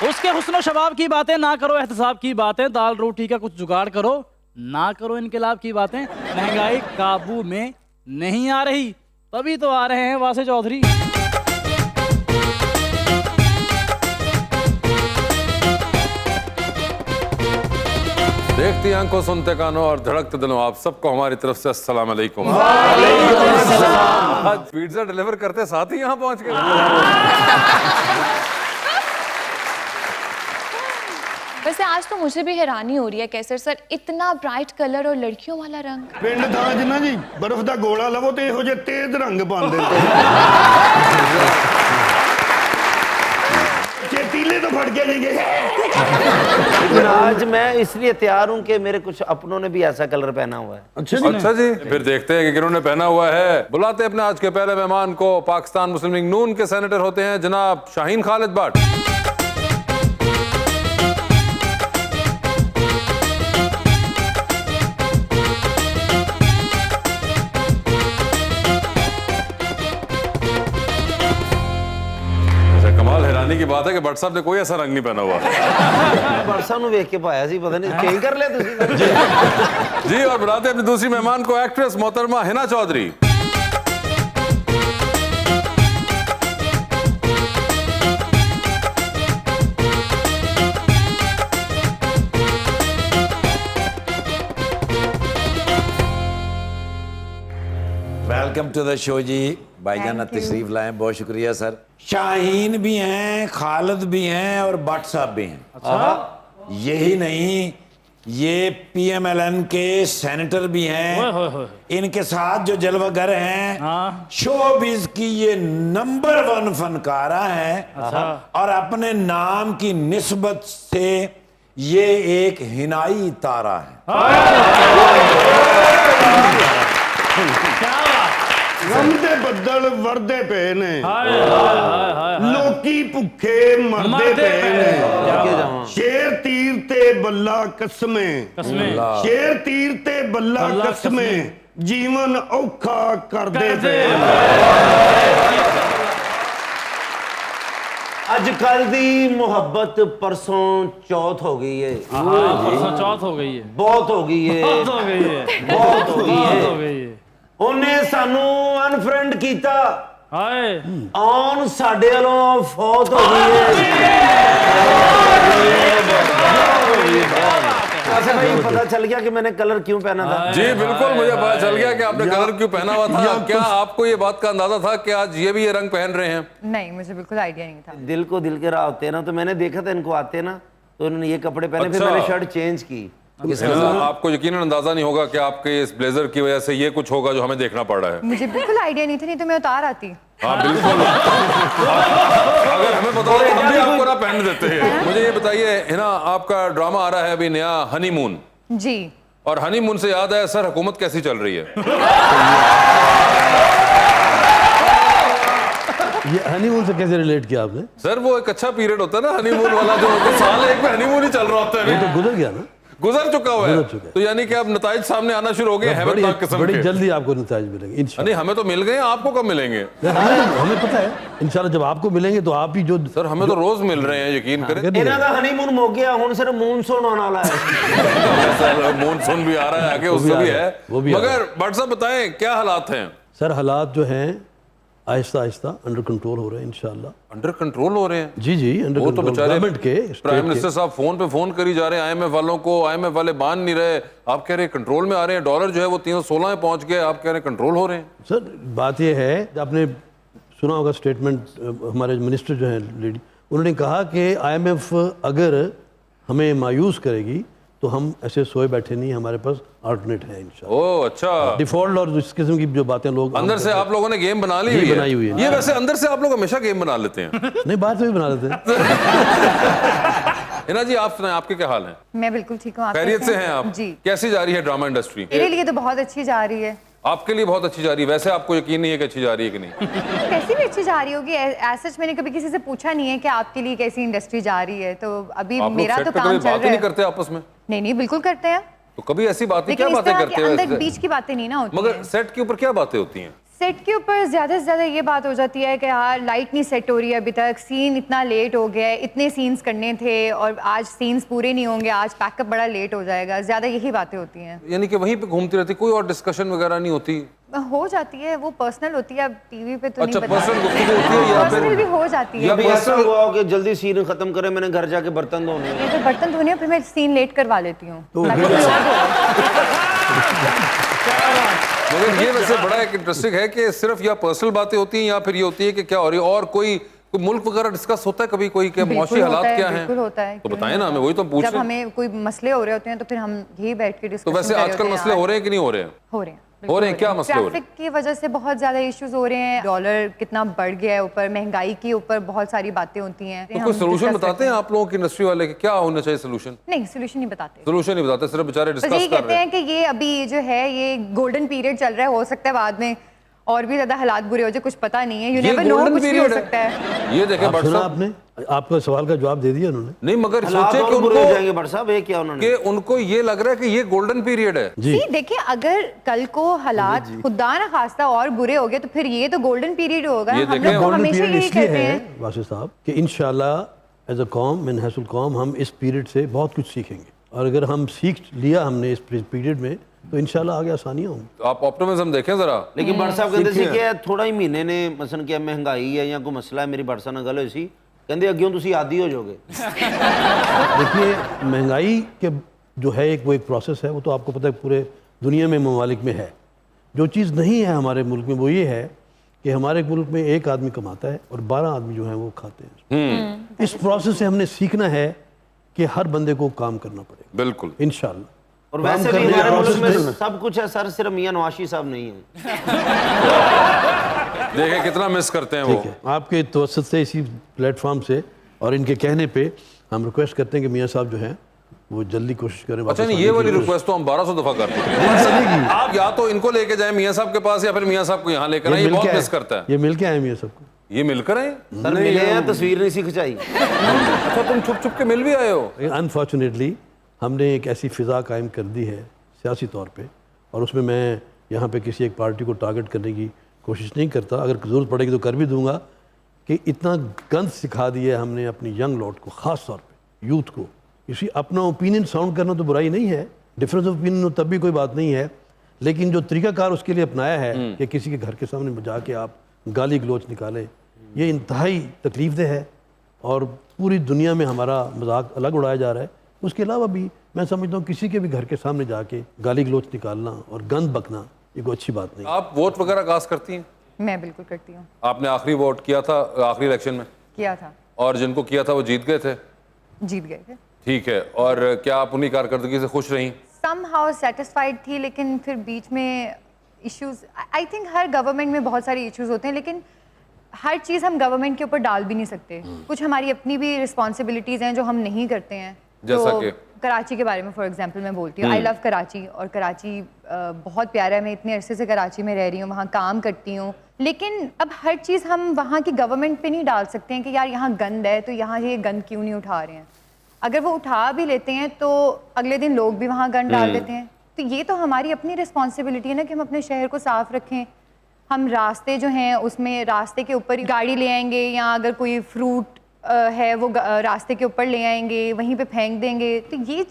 उसके हुस्न शबाब की बातें ना करो, एहतसाब की बातें, दाल रोटी का कुछ जुगाड़ करो, ना करो इनकलाब की बातें। महंगाई काबू में नहीं आ रही, तभी तो आ रहे हैं वासे चौधरी। देखती आंखों, सुनते कानों और धड़कते दिलों, आप सबको हमारी तरफ से अस्सलाम वालेकुम। आज पिज्जा डिलीवर करते साथ ही यहाँ पहुँच गए। वैसे आज तो मुझे भी हैरानी हो रही है कैसर सर, इतना ब्राइट कलर और लड़कियों वाला रंग। पिंड था जिन्ना जी बर्फ का गोला लवो तो ਇਹੋ ਜਿਹੇ तेज रंग पाते चेतीले तो फट के नहीं गए। लेकिन आज मैं इसलिए तैयार हूँ कि मेरे कुछ अपनों ने भी ऐसा कलर पहना हुआ है। अच्छा जी, फिर देखते हैं कि किन्होंने पहना हुआ है। बुलाते अपने आज के पहले मेहमान को, पाकिस्तान मुस्लिम लीग नून के सेनेटर होते हैं जनाब शाहीन खालिद भट्ट। हैरानी की बात है कि भट्ट साहब ने कोई ऐसा रंग नहीं पहना हुआ। भट्ट साहब देख के पाया सी, पता नहीं चेंज कर लिया तुसी। जी, और बुलाते अपनी दूसरी मेहमान को, एक्ट्रेस मोहतरमा Hina Chaudhary. Welcome to the show जी। भाईजान तशरीफ लाए, बहुत शुक्रिया सर। शाहीन भी हैं, खालिद भी हैं और भट्ट साहब भी हैं। अच्छा। यही नहीं, ये पीएमएलएन के सेनेटर भी हैं। इनके साथ जो जलवागर हैं, शोबिज की ये नंबर 1 फनकारा हैं। और अपने नाम की निस्बत से ये एक हिनाई तारा है। रमदे बदल वरदे पे ने, लोकी भुखे मरदे पे ने। शेर तीर ते बल्ला कसमे, शेर तीर ते बल्ला कसमे, जीवन औखा करदे पे। अजकल दी मुहब्बत परसों चौथ हो गई है। परसों चौथ हो गई है, बहुत हो गई है, बहुत हो गई है, बहुत हो गई बहुत हो है। गई है। ਉਹਨੇ ਸਾਨੂੰ ਅਨਫ੍ਰੈਂਡ ਕੀਤਾ, हाय ਔਨ ਸਾਡੇ ਵੱਲੋਂ ਫੌਤ ਹੋ गई है। अच्छा भाई, पता चल गया कि मैंने कलर क्यों पहना था? जी बिल्कुल, मुझे पता चल गया कि आपने कलर क्यों पहना हुआ था। क्या आपको ये बात का अंदाजा था कि आज ये भी ये रंग पहन रहे हैं? नहीं, मुझे बिल्कुल आइडिया नहीं था। दिल को दिल के राह होते हैं ना, तो मैंने देखा था इनको आते ना, तो उन्होंने ये कपड़े पहने। फिर मैंने शर्ट चेंज की। आपको यकीनन अंदाजा नहीं होगा कि आपके इस ब्लेजर की वजह से ये कुछ होगा जो हमें देखना पड़ रहा है। मुझे बिल्कुल आइडिया नहीं था, नहीं तो मैं उतार आती। हाँ बिल्कुल। अगर हमें पता होता हम भी आपको ना पहन देते हैं। मुझे ये बताइए हिना, आपका ड्रामा आ रहा है अभी नया, हनीमून जी। और हनीमून से याद है सर, हुकूमत कैसी चल रही है? ये हनीमून से कैसे रिलेट किया आपने? सर वो एक अच्छा पीरियड होता है ना हनीमून वाला, जो होता है साल एक में हनीमून ही चल रहा होता है। ये तो गुजर गया ना, गुजर चुका हुआ है। तो यानी कि अब नताइज सामने आना शुरू हो गए हैं बड़ी जल्दी आपको नताइज मिलेंगे इंशाल्लाह। नहीं, हमें तो मिल गए, आपको कब मिलेंगे? हमें पता है इंशाल्लाह जब आपको मिलेंगे तो आप ही जो। सर हमें तो रोज मिल रहे हैं, यकीन करें। इन्हां दा हनीमून हो गया, हुण सिर्फ मूनसून होने वाला है। सर मूनसून भी आ रहा है आगे, उससे भी है। मगर भट्ट साहब बताएं क्या हालात हैं? सर हालात जो हैं आहिस्ता आहिस्ता अंडर कंट्रोल हो रहे हैं इंशाल्लाह। अंडर कंट्रोल हो रहे हैं? जी जी, अंडर वो तो बेचारे गवर्नमेंट के प्राइम मिनिस्टर साहब फोन पे फोन करी जा रहे हैं आईएमएफ वालों को, आईएमएफ वाले मान नहीं रहे। आप कह रहे हैं कंट्रोल में आ रहे हैं, डॉलर जो है वो 316 में पहुंच गए, आप कह रहे हैं कंट्रोल हो रहे हैं। सर बात ये है, आपने सुना होगा स्टेटमेंट हमारे मिनिस्टर जो हैं लेडी, उन्होंने कहा कि आईएमएफ अगर हमें मायूस करेगी तो हम ऐसे सोए बैठे नहीं, हमारे पास अल्टरनेट है इंशाल्लाह। ओह अच्छा, डिफॉल्ट और इस किस्म की जो बातें लोग अंदर से आप लोगों ने गेम बना ली हुई है। बनाई हुई है। ये वैसे अंदर से आप लोग हमेशा गेम बना लेते हैं। नहीं, बाहर से भी बना लेते हैं। हिना जी, आप सुनाएं, आपके क्या हाल हैं? मैं बिल्कुल ठीक हूँ। खैरियत से हैं आप? जी। कैसी जा रही है ड्रामा इंडस्ट्री? मेरे लिए तो बहुत अच्छी जा रही है। आपके लिए बहुत अच्छी जा रही है, वैसे आपको यकीन नहीं है कि अच्छी जा रही है कि नहीं? कैसी भी अच्छी जा रही होगी, सच मैंने कभी किसी से पूछा नहीं है कि आपके लिए कैसी इंडस्ट्री जा रही है। तो अभी मेरा तो काम चल रहा है। नहीं करते आपस में? नहीं बिल्कुल करते हैं। तो कभी ऐसी बातें क्या बातें करते हैं? अंदर बीच की बातें नहीं ना होती। मगर सेट के ऊपर क्या बातें होती हैं? सेट के ऊपर ज़्यादा से ज़्यादा ये बात हो जाती है कि यार लाइट नहीं सेट हो रही है अभी तक, सीन इतना लेट हो गया है, इतने सीन्स करने थे और आज सीन्स पूरे नहीं होंगे, आज पैकअप बड़ा लेट हो जाएगा, ज़्यादा यही बातें होती हैं। यानी कि वहीं पे घूमती रहती, कोई और डिस्कशन वगैरह नहीं होती? हो जाती है, वो पर्सनल होती है, अब टीवी पे तो अच्छा, नहीं बता पर्सनल गुफ्तगू होती है या पर्सनल भी फिर हो जाती है। या कभी ऐसा हुआ हो कि जल्दी सीन खत्म करे, मैंने घर जाके बर्तन धोने हैं। ये तो बर्तन धोने हैं, फिर मैं सीन लेट करवा लेती हूँ ताकि कोई और धो। मगर ये वैसे बड़ा एक इंटरेस्टिंग है कि सिर्फ या पर्सनल बातें होती हैं या फिर ये होती है कि क्या हो रही है और कोई मुल्क वगैरह डिस्कस होता है कभी कोई के बिल्कुल मौसमी होता हालात है, क्या हैं? बिल्कुल होता है। तो क्यों बताएं नहीं ना, हमें वही तो पूछ जब रहे हैं। हमें कोई मसले हो रहे होते हैं तो फिर हम यही बैठ के तो डिस्कशन वैसे आजकल मसले हो रहे हैं कि नहीं हो रहे हैं? हो रहे हैं, हो रहे हैं, क्या मसले हो रहे ट्रैफिक की वजह से बहुत ज्यादा इश्यूज हो रहे हैं, डॉलर कितना बढ़ गया है ऊपर, महंगाई के ऊपर बहुत सारी बातें होती हैं। तो कोई सोल्यूशन बताते हैं आप लोगों की इंडस्ट्री वाले कि क्या होना चाहिए सोल्यूशन? नहीं, सोल्यूशन नहीं बताते, सोल्यूशन नहीं बताते, सिर्फ बेचारे बस डिस्कस यही कर कहते रहे हैं। हैं कि ये अभी जो है ये गोल्डन पीरियड चल रहा है, हो सकता है बाद में और भी ज्यादा हालात बुरे हो जाए, कुछ पता नहीं है, यू ये नेवर नो, golden कुछ भी हो period है। सकता है। ये देखें आप भट्ट सुना साहब, आपने, आपका सवाल का जवाब दे दिया उन्होंने। नहीं मगर हालात सोचे कि और बुरे हो उनको जाएंगे बट साहब, ये क्या उन्होंने कि उनको ये लग रहा है कि ये गोल्डन पीरियड है। जी See, देखिए अगर कल को हालात खुदा न खास्ता और बुरे हो गए तो फिर ये तो गोल्डन पीरियड होगा। ये हम देखें, लोग तो गोल्डन हमेशा पीरियड यही इसलिए कहते है हैं। वासिफ साहब कि इंशाल्लाह एज अ कौम, मिन हैसुल कौम, हम इस पीरियड से बहुत कुछ सीखेंगे और अगर हम सीख लिया हमने इस पीरियड में तो इंशाल्लाह आगे आसानियाँ होंगी। तो आप ऑप्टिमिज्म देखें जरा। लेकिन बट साहब कहते सी कि थोड़ा ही महीने ने मसन क्या महंगाई है या कोई मसला है, मेरी बट साहब ਨਾਲ ਗੱਲ ਹੋਈ ਸੀ, ਕਹਿੰਦੇ ਅੱਗੇ ਤੁਸੀਂ ਆਦੀ ਹੋ ਜਾਓਗੇ। देखिए महंगाई के जो है एक वो एक प्रोसेस है, वो तो आपको पता है पूरे दुनिया में ममालिक में है। जो चीज़ नहीं है हमारे मुल्क में वो ये है कि हमारे मुल्क में एक आदमी कमाता है और 12 आदमी जो है वो खाते हैं। इस प्रोसेस से हमने सीखना है कि हर बंदे को काम करना पड़ेगा बिल्कुल। इंशाल्लाह। और काम वैसे भी करने के हमारे मुल्क process में सब कुछ है सर, सिर्फ मियां नवाशी साहब नहीं है। देखें कितना मिस करते हैं ठीक वो। है, आपके तवसत से इसी प्लेटफॉर्म से और इनके कहने पे हम रिक्वेस्ट करते हैं कि मियाँ साहब जो हैं वो जल्दी कोशिश करें। अच्छा वापस नहीं, आने ये की। वाली रिक्वेस्ट तो हम 1200 दफा कर चुके हैं। आप या तो इनको लेके जाएं मियां साहब के पास या फिर मियां साहब को यहाँ लेकर आए, ये मिल बहुत के मिस आए। करता है। ये मिल के आए मियाँ सबको। ये मिलकर आए? सर मिले हैं, तस्वीर नहीं सी खिंचाई। अच्छा तुम छुप छुप के मिल भी आए हो? अनफॉर्चुनेटली हमने एक ऐसी फ़िज़ा कायम कर दी है सियासी तौर पे और उसमें मैं यहाँ पे किसी एक पार्टी को टारगेट करने की कोशिश नहीं करता, अगर ज़रूरत पड़ेगी तो कर भी दूंगा, कि इतना गंद सिखा दिया है हमने अपनी यंग लॉट को, ख़ास तौर पे यूथ को। इसी अपना ओपिनियन साउंड करना तो बुराई नहीं है, डिफरेंस ऑफ ओपिनियन तब भी कोई बात नहीं है, लेकिन जो तरीकाकार उसके लिए अपनाया है कि किसी के घर के सामने जाके आप गाली गलोच निकालें, ये इंतहाई तकलीफदेह है और पूरी दुनिया में हमारा मजाक अलग उड़ाया जा रहा है। उसके अलावा भी मैं समझता हूँ किसी के भी घर के सामने जाके गाली गलोच निकालना और गंद बकना ये कोई अच्छी बात नहीं। आप वोट वगैरह कास्ट करती हैं? मैं बिल्कुल करती हूँ। आपने आखिरी वोट किया था आखिरी इलेक्शन में? किया था। और जिनको किया था वो जीत गए थे? जीत गए थे। ठीक है, और क्या आप उन्हीं कारकर्दगी से खुश रहीं? somehow satisfied थी, लेकिन फिर बीच में issues, I think her government में बहुत सारे इश्यूज होते हैं, लेकिन हर चीज़ हम गवर्नमेंट के ऊपर डाल भी नहीं सकते। कुछ हमारी अपनी भी रिस्पॉन्सिबिलिटीज़ हैं जो हम नहीं करते हैं। जैसा तो कि? कराची के बारे में फॉर एग्जांपल मैं बोलती हूँ, आई लव कराची, और कराची बहुत प्यारा है, मैं इतने अरसे से कराची में रह रही हूँ, वहाँ काम करती हूँ, लेकिन अब हर चीज़ हम वहाँ की गवर्नमेंट पे नहीं डाल सकते हैं कि यार यहाँ गंद है तो यहाँ ये गंद क्यों नहीं उठा रहे हैं। अगर वो उठा भी लेते हैं तो अगले दिन लोग भी वहाँ गंद डाल देते हैं। तो ये तो हमारी अपनी रिस्पॉन्सिबिलिटी है ना कि हम अपने शहर को साफ रखें। हम रास्ते जो हैं उसमें रास्ते के ऊपर गाड़ी ले आएंगे, या अगर कोई फ्रूट है वो रास्ते के ऊपर ले आएंगे, वहीं पे फेंक देंगे, तो ये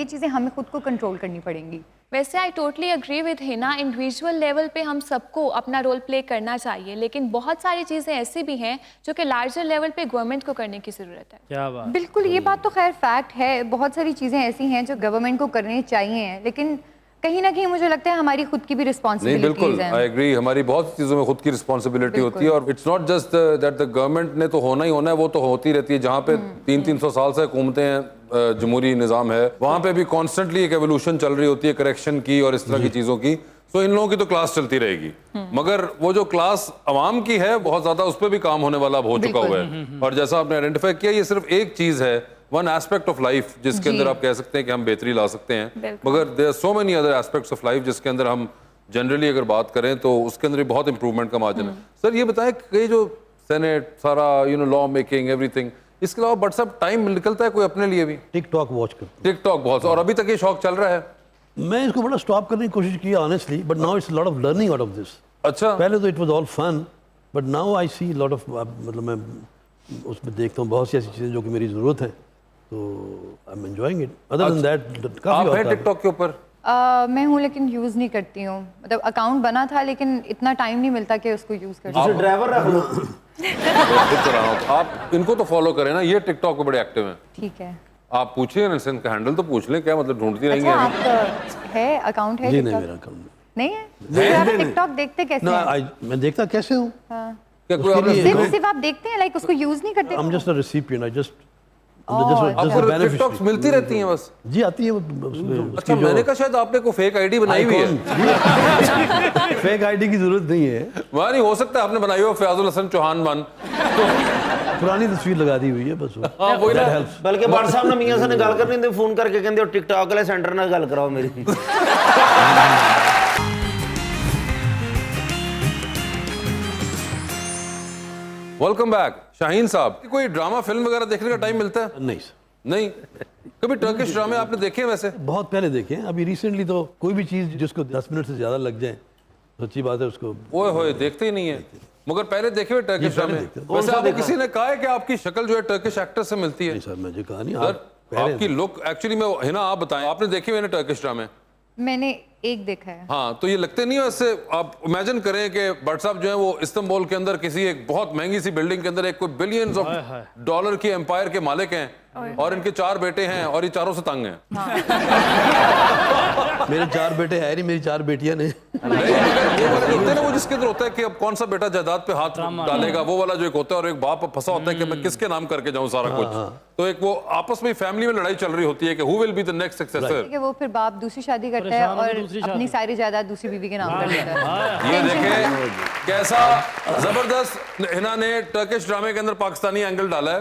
चीज़ें हमें खुद को कंट्रोल करनी पड़ेंगी। वैसे I totally agree with Hina, individual level पे हम सबको अपना रोल प्ले करना चाहिए, लेकिन बहुत सारी चीज़ें ऐसी भी हैं जो कि लार्जर लेवल पे गवर्नमेंट को करने की ज़रूरत है। क्या बात। बिल्कुल, ये बात तो खैर फैक्ट है, बहुत सारी चीज़ें ऐसी हैं जो गवर्नमेंट को करनी चाहिए, लेकिन कहीं ना कहीं मुझे लगता है हमारी खुद की भी नहीं रिस्पॉन्सिबिलिटीज बिल्कुल, हैं। आई एग्री, हमारी बहुत चीज़ों में खुद की रिस्पॉन्सिबिलिटी होती है, और it's not just that the government ने तो होना ही होना है, वो तो होती रहती है। जहाँ पे 300-300 साल से हुकूमतें हैं, जमहूरी निज़ाम है, वहाँ पे भी कॉन्स्टेंटली एक एवोल्यूशन चल रही होती है करेक्शन की और इस तरह की चीज़ों की। सो इन लोगों की तो क्लास चलती रहेगी, मगर वो जो क्लास अवाम की है बहुत ज़्यादा उस पर भी काम होने वाला अब हो चुका हुआ है। और जैसा आपने आइडेंटिफाई किया, ये सिर्फ एक चीज़ है, वन एस्पेक्ट ऑफ लाइफ जिसके अंदर आप कह सकते हैं कि हम बेहतरी ला सकते हैं, मगर there are so many other aspects of life जिसके अंदर हम जनरली अगर बात करें तो उसके अंदर भी बहुत इंप्रूवमेंट का मार्जिन है। सर ये बताएं कि ये जो सेनेट सारा लॉ मेकिंग एवरीथिंग, इसके अलावा बट सब टाइम निकलता है कोई अपने लिए भी? टिकटॉक वॉच करता टिकटॉक बहुत, और अभी तक ये शौक चल रहा है? हूँ। मैं इसको बड़ा स्टॉप करने की कोशिश की honestly, but now it's lot of learning out of this. अच्छा, पहले तो it was all fun, but now I see lot of, मतलब मैं उसमें देखता हूँ बहुत सी ऐसी चीज़ें जो कि मेरी ज़रूरत है, तो I am enjoying it. Other than that आप हैं काफ़ी टिकटॉक के ऊपर? मैं हूँ लेकिन यूज़ नहीं करती हूँ, मतलब अकाउंट बना था लेकिन इतना टाइम नहीं मिलता कि उसको यूज़ कर जैसे ड्राइवर रख लो। खुद चला रहा हूँ। आप इनको तो फॉलो करें ना, ये टिकटॉक पे बड़े एक्टिव हैं। ठीक है। आप पूछिए इनका हैंडल तो पूछ लें, क्या मतलब ढूंढती रहेंगे अच्छा, अभी? आप है अकाउंट है जी नहीं, TikTok? मेरा अकाउंट नहीं है? फिर आप टिकटॉक देखते कैसे ना, हैं? मैं देखता कैसे हूँ, क्या कोई आपने सिर्फ आप देखते हैं, लाइक उसको यूज़ नहीं करते? I am just a recipient, I just आपको टिकटॉक्स मिलती रहती हैं बस? जी आती है उसमें। अच्छा, मैंने कहा शायद आपने कोई फेक आईडी बनाई हुई है। फेक आईडी की जरूरत नहीं है, वहाँ नहीं हो सकता आपने बनाई हो फयाजुल हसन चौहान वन। पुरानी तस्वीर लगा दी हुई है बस। हाँ, वही ना। That helps। बल्कि बार साहब ने मियां से गल करनी ते फोन करके कहंदे टिकटॉक वाले सेंटर नाल गल कराओ मेरी। वेलकम बैक शाहीन साहब। कोई ड्रामा फिल्म वगैरह देखने का टाइम मिलता है? नहीं सर, नहीं। कभी टर्किश ड्रामे आपने देखे हैं वैसे? बहुत पहले देखे हैं, अभी रिसेंटली तो कोई भी चीज़ जिसको 10 मिनट से ज़्यादा लग जाए, सच्ची बात है उसको। ओए होए, देखते ही नहीं है। मगर पहले देखे हुए टर्किश जी, पहले ड्रामे? देखते हैं। वैसे आपको किसी ने कहा है कि आपकी शक्ल जो है टर्किश एक्टर से मिलती है? नहीं सर, मुझे कहा नहीं। सर, आपकी लुक एक्चुअली में है ना, आप बताएं, आपने देखे हुए ना टर्किश ड्रामे? मैंने एक देखा है। हाँ, तो ये लगते नहीं वैसे? आप इमेजिन करें कि भट्ट साहब जो है वो इस्तांबुल के अंदर किसी एक बहुत महंगी सी बिल्डिंग के अंदर एक कोई बिलियंस ऑफ डॉलर की एम्पायर के मालिक हैं और इनके 4 बेटे हैं और ये चारों से तंग हैं। मेरे 4 बेटे हैं नहीं, मेरी 4 बेटियां ने। वो वाले होते हैं ना, वो जिसके अंदर होता है कि अब कौन सा बेटा जायदाद पे हाथ डालेगा, वो वाला जो एक होता है, और एक बाप फंसा होता है कि मैं किसके नाम करके जाऊं सारा कुछ। तो एक वो आपस में फैमिली में लड़ाई चल रही होती है कि who will be the next successor. कि वो फिर बाप दूसरी शादी करता है और अपनी सारी जायदाद दूसरी बीवी के नाम कर देता है। ये देखें कैसा जबरदस्त हिना ने टर्किश ड्रामे के अंदर पाकिस्तानी एंगल डाला है।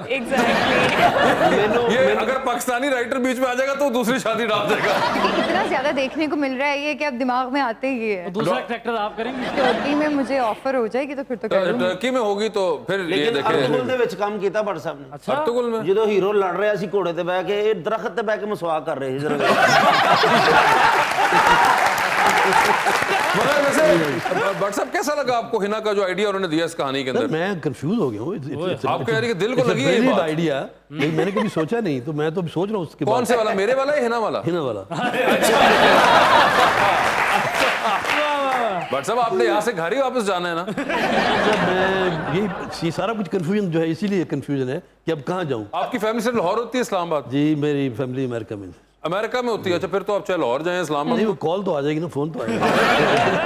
ये अगर पाकिस्तानी राइटर बीच में आ जाएगा तो दूसरी शादी डाल देगा। इतना ज्यादा देखने को मिल रहा है ये कि अब दिमाग में आते ही है। दूसरा कैरेक्टर आप करेंगे? टर्की में मुझे ऑफर हो जाएगी तो फिर तो कर लूंगी। टर्की में होगी तो फिर ये लेकिन देखें। अर्तुगरुल ਦੇ ਵਿੱਚ ਕੰਮ ਕੀਤਾ ਭੱਟ ਸਾਹਿਬ ਨੇ। अर्तुगरुल में ਜਦੋਂ ਹੀਰੋ ਲੜ ਰਿਹਾ ਸੀ ਘੋੜੇ ਤੇ ਬਹਿ ਕੇ, ਇਹ ਦਰਖਤ ਤੇ ਬਹਿ ਕੇ ਮਸਵਾਕ ਕਰ ਰਹੇ ਸੀ ਜ਼ਰਾ। मगर वैसे भट्ट साहब कैसा लगा आपको हिना का जो आइडिया उन्होंने दिया इस कहानी के सर अंदर? मैं कंफ्यूज हो गया हूँ। आप कह रही है कि दिल को लगी है ये बात? आइडिया, लेकिन मैंने कभी सोचा नहीं, तो मैं तो अभी सोच रहा हूँ उसके कौन बाद। से वाला, मेरे वाला या हिना वाला? हिना वाला। भट्ट साहब आपने यहाँ से घर ही वापस जाना है ना? मैं ये सारा कुछ कंफ्यूजन जो है, इसीलिए कंफ्यूजन है कि अब कहाँ जाऊँ। आपकी फैमिली से लाहौर होती है इस्लामाबाद? जी मेरी फैमिली अमेरिका में। अमेरिका में होती है? अच्छा, फिर तो आप चाहे लाहौर जाएं इस्लामाबाद। नहीं, वो कॉल तो आ जाएगी ना, फोन तो आएगा।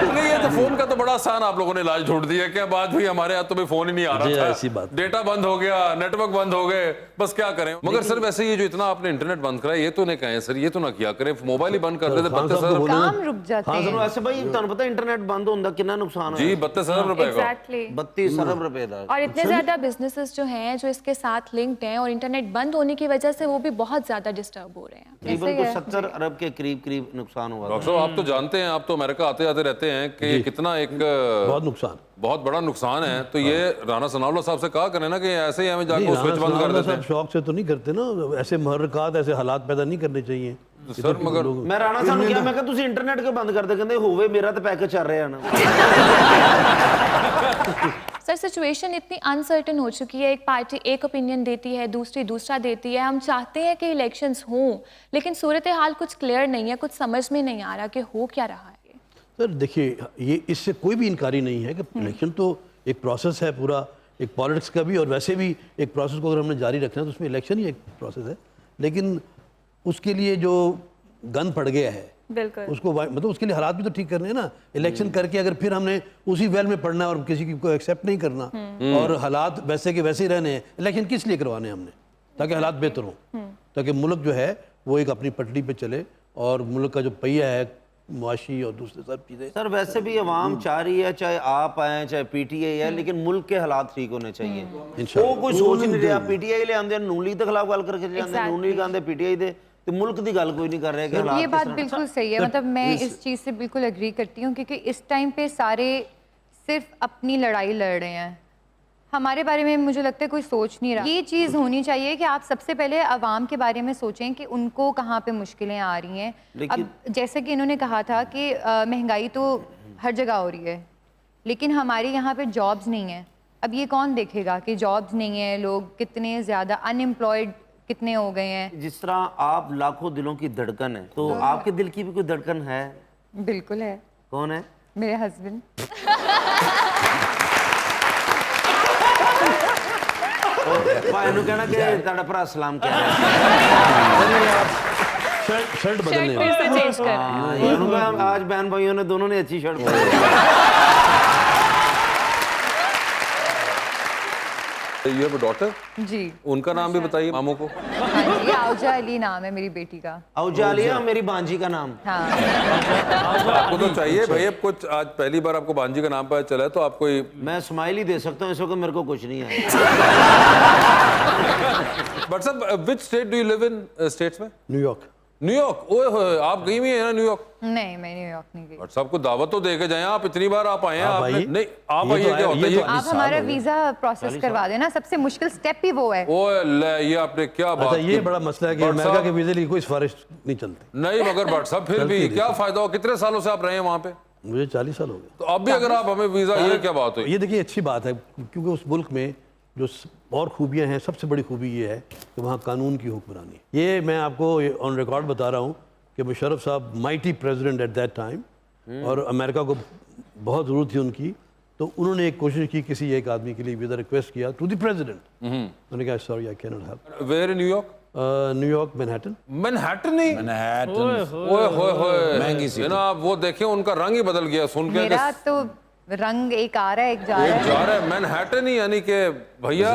नहीं, ये तो फोन का तो बड़ा आसान आप लोगों ने इलाज ढूंढ दिया। क्या बात हुई, हमारे यहाँ तो भी फोन ही नहीं आ जी, रहा ऐसी था, बात। डेटा बंद हो गया, नेटवर्क बंद हो गए, बस क्या करें। मगर सर वैसे ये जो इतना आपने इंटरनेट बंद कराया, ये तो नहीं कहें सर, ये तो ना किया करें, मोबाइल ही बंद कर देते। 32 अरब। काम रुक जाते हैं। ਸਾਨੂੰ ਐਸੇ ਭਾਈ ਤੁਹਾਨੂੰ ਪਤਾ ਇੰਟਰਨੈਟ ਬੰਦ ਹੁੰਦਾ कितना नुकसान जी, है? 32 अरब रुपए का। एग्जैक्टली। 32 अरब रुपए का। और इतने ज्यादा बिजनेसेस जो हैं जो इसके साथ लिंक्ड हैं, और इंटरनेट बंद होने की वजह से वो भी बहुत ज्यादा डिस्टर्ब हो रहे हैं। तकरीबन कुछ 70 अरब के करीब नुकसान हुआ। डॉक्टर साहब आप तो जानते हैं, आप तो अमेरिका आते जाते रहते हैं कि ये कितना एक बहुत नुकसान, बहुत बड़ा नुकसान है। तो ये राना सनाउल्लाह साहब से कहा करें ना कि ऐसे ही हमें जाकर नहीं, स्विच बंद कर देते हैं। शौक से तो नहीं करते ना, ऐसे मुहर्रकात, ऐसे हालात पैदा नहीं करने चाहिए। सर मगर मैं राणा साहब किया, मैं कहा ਤੁਸੀਂ इंटरनेट क्यों बंद कर दे? कहंदे होवे मेरा तो पैकेज चल रहा है ना। सर सिचुएशन इतनी अनसर्टेन हो चुकी है, एक पार्टी एक ओपिनियन देती है, दूसरी दूसरा देती है। हम चाहते हैं कि इलेक्शंस हों, लेकिन सूरत हाल कुछ क्लियर नहीं है, कुछ समझ में नहीं आ रहा कि हो क्या रहा है। सर देखिए, ये इससे कोई भी इनकारी नहीं है कि इलेक्शन तो एक प्रोसेस है पूरा, एक पॉलिटिक्स का भी, और वैसे भी एक प्रोसेस को अगर हमने जारी रखना है तो उसमें इलेक्शन ही एक प्रोसेस है। लेकिन उसके लिए जो गन पड़ गया है, बिल्कुल उसको मतलब उसके लिए हालात भी तो ठीक करने हैं ना। इलेक्शन करके अगर फिर हमने उसी वेल में पढ़ना है और किसी को एक्सेप्ट नहीं करना, और हालात वैसे के वैसे ही रहने हैं, इलेक्शन किस लिए करवाने हैं हमने? ताकि हालात बेहतर हों, ताकि मुल्क जो है वो एक अपनी पटरी पे चले, और मुल्क का जो पहिया है मुआशी और दूसरे सब चीज़ें। सर वैसे भी अवाम चाह रही है, चाहे आप आए चाहे पीटीआई है, लेकिन मुल्क के हालात ठीक होने चाहिए। वो कोई सोच नहीं रहा। पीटीआई ले आंदे नून लीग के खिलाफ गल करके जाते, नून लीग आंदे पीटीआई दे, तो मुल्क की गल कोई नहीं कर रहे कि हालात ये किस बात तरह। बिल्कुल सही है। मतलब मैं इस चीज़ से बिल्कुल एग्री करती हूँ, क्योंकि इस टाइम पे सारे सिर्फ अपनी लड़ाई लड़ रहे हैं। हमारे बारे में मुझे लगता है कोई सोच नहीं रहा। ये चीज़ होनी चाहिए कि आप सबसे पहले आवाम के बारे में सोचें कि उनको कहाँ पे मुश्किलें आ रही हैं। अब जैसे कि इन्होंने कहा था कि महंगाई तो हर जगह हो रही है, लेकिन हमारे यहाँ पे जॉब्स नहीं है। अब ये कौन देखेगा कि जॉब्स नहीं है, लोग कितने ज़्यादा अनएम्प्लॉयड कितने हो गए हैं। जिस तरह आप लाखों दिलों की धड़कन है, तो आपके दिल की भी कोई धड़कन है? बिल्कुल है। कौन है? मेरे हस्बैंड। भाई नु कहना कि तेरा भरा सलाम क्या है। शर्ट बदलने शर्ट फिर से चेंज कर। हाँ, ये नु कहा, आज बहन भाइयों ने दोनों ने अच्छी शर्ट पहनी है। You have a daughter? जी। उनका नाम भी बताइए मामू को। हाँ जी, आउजा अली नाम है मेरी बेटी का। औजालिया मेरी भांजी का नाम। हाँ। आपको तो चाहिए भाई, अब कुछ आज पहली बार आपको भांजी का नाम पता चला है तो आपको मैं स्माइल ही दे सकता हूँ, इस वक्त मेरे को कुछ नहीं है। But sir which state do you live in? States में? न्यूयॉर्क। न्यूयॉर्क? ओए होए, आप गई हुई है ना न्यूयॉर्क? नहीं, मैं न्यूयॉर्क नहीं गई। बट सबको दावत तो दे के जाए, आप इतनी बार आप आए हैं। आप आपने आइए। नहीं, आप ये आइए तो क्या होता है ये? आप हमारा वीजा प्रोसेस करवा देना, सबसे मुश्किल स्टेप ही वो है। ओए ले, ये आपने क्या बात अच्छा, ये की? बड़ा मसला है कि बट अमेरिका साहब- के वीजे लिए कोई सिफारिश नहीं चलती। नहीं मगर बट साहब फिर चलती भी नहीं। क्या फायदा हो? कितने सालों से आप रहे हैं वहां पे? मुझे 40 साल हो गए। तो अब भी अगर आप हमें वीजा, ये क्या बात हुई? ये देखिए अच्छी बात है, क्योंकि उस मुल्क में जो और खूबियां हैं, सबसे बड़ी खूबी ये है कि वहाँ कानून की हुक्मरानी है। ये मैं आपको ऑन रिकॉर्ड बता रहा हूँ कि मुशर्रफ साहब mighty president at that time, और अमेरिका को बहुत ज़रूरत थी उनकी, तो उन्होंने एक कोशिश की, किसी एक आदमी के लिए वीज़ा रिक्वेस्ट किया टू द प्रेसिडेंट। उन्होंने कहा sorry I can not help. Where in New York? New York Manhattan. Manhattan नहीं? मैनहट्टन ओए होए होए, महंगी ये ना आप वो देखें, उनका रंग ही बदल गया सुन के। मेरा तो रंग एक आ रहा है, एक जा रहा एक है। जा रहा है मैनहट्टन ही, यानी कि भैया